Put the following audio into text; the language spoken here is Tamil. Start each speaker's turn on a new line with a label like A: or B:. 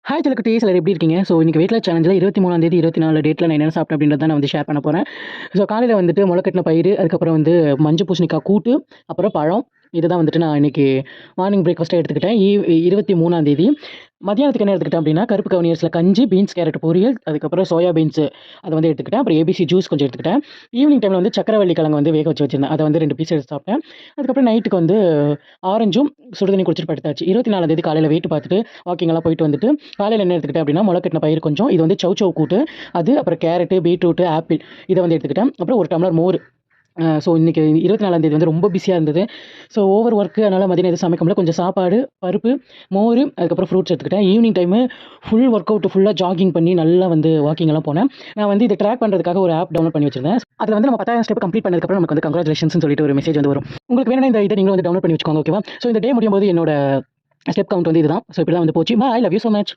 A: ஹாய் செல்லக்குட்டீஸ், எல்லாரும் எப்படி இருக்கீங்க? ஸோ இன்னைக்கு வெயிட் லாஸ் சேலஞ்சில் 23ஆம் தேதி 24 டேட்டில் நான் என்னென்ன சாப்பிட்டேன் அப்படின்றத நான் வந்து ஷேர் பண்ண போகிறேன். ஸோ காலையில் வந்துட்டு முளைக்கட்டின பயிறு, அதுக்கப்புறம் வந்து மஞ்சள் பூசணிக்காய் கூட்டு, அப்புறம் பழம். இதுதான் வந்துட்டு நான் இன்னைக்கு மார்னிங் பிரேக்ஃபாஸ்ட்டாக எடுத்துக்கிட்டேன். 23ஆம் தேதி. மதியானத்துக்கு என்ன எடுத்துக்கிட்டேன் அப்படின்னா, கருப்பு கவுனி அரிசியில் கஞ்சி, பீன்ஸ் கேரட் பொரியல், அதுக்கப்புறம் சோயா பீன்ஸ் அதை வந்து எடுத்துக்கிட்டேன். அப்புறம் ஏபிசி ஜூஸ் கொஞ்சம் எடுத்துக்கிட்டேன். ஈவினிங் டைமில் வந்து சக்கரவள்ளி கிழங்கு வந்து வேக வச்சு வச்சிருந்தேன். அதை வந்து 2 பீஸ் எடுத்து சாப்பிட்டேன். அதுக்கப்புறம் நைட்டுக்கு வந்து ஆரஞ்சும் சுடுதண்ணி குடிச்சிட்டு படுத்தாச்சு. 24ஆம் தேதி காலையில் வெயிட் பார்த்துட்டு வாக்கிங்கெல்லாம் போயிட்டு வந்துட்டு காலையில் என்ன எடுத்துக்கிட்டேன் அப்படின்னா, முளைக்கட்டின பயிர் கொஞ்சம், இது வந்து சௌ சௌ கூட்டு, அது அப்புறம் கேரட்டு, பீட்ரூட்டு, ஆப்பிள் இதை வந்து எடுத்துக்கிட்டேன். அப்புறம் ஒரு டம்ளர் மோர். ஸோ இன்றைக்கி 24ஆம் தேதி வந்து ரொம்ப பிஸியாக இருந்தது. ஸோ ஓவர் ஒர்க்கு, அதனால் மதியம் எதுவும் சமைக்க முடியல. கொஞ்சம் சாப்பாடு, பருப்பு, மோர், அதுக்கப்புறம் ஃப்ரூட்ஸ் எடுத்துக்கிட்டேன். Evening time full work out, ஃபுல்லாக ஜாகிங் பண்ணி நல்லா வந்து வாக்கிங்கெல்லாம் போனேன். நான் வந்து இதை ட்ராக் பண்ணுறதுக்காக ஒரு ஆப் டவுன்லோட் பண்ணி வச்சிருந்தேன். அதில் வந்து நம்ம 10,000 ஸ்டெப் கம்ப்ளீட் பண்ணதுக்கப்புறம் நமக்கு வந்து கங்க்ராச்சுலேஷன்ஸ்னு சொல்லிட்டு ஒரு மெசேஜ் வந்து வரும். உங்களுக்கு வேணும்னா இந்த இதை நீங்களும் வந்து டவுன்லோட் பண்ணி வச்சுக்கோங்க, ஓகேவா? ஸோ இந்த டே முடியும்போது என்னோட ஸ்டெப் கவுண்ட் வந்து இதுதான். ஸோ இப்படி தான் வந்து போச்சு. I love you so much.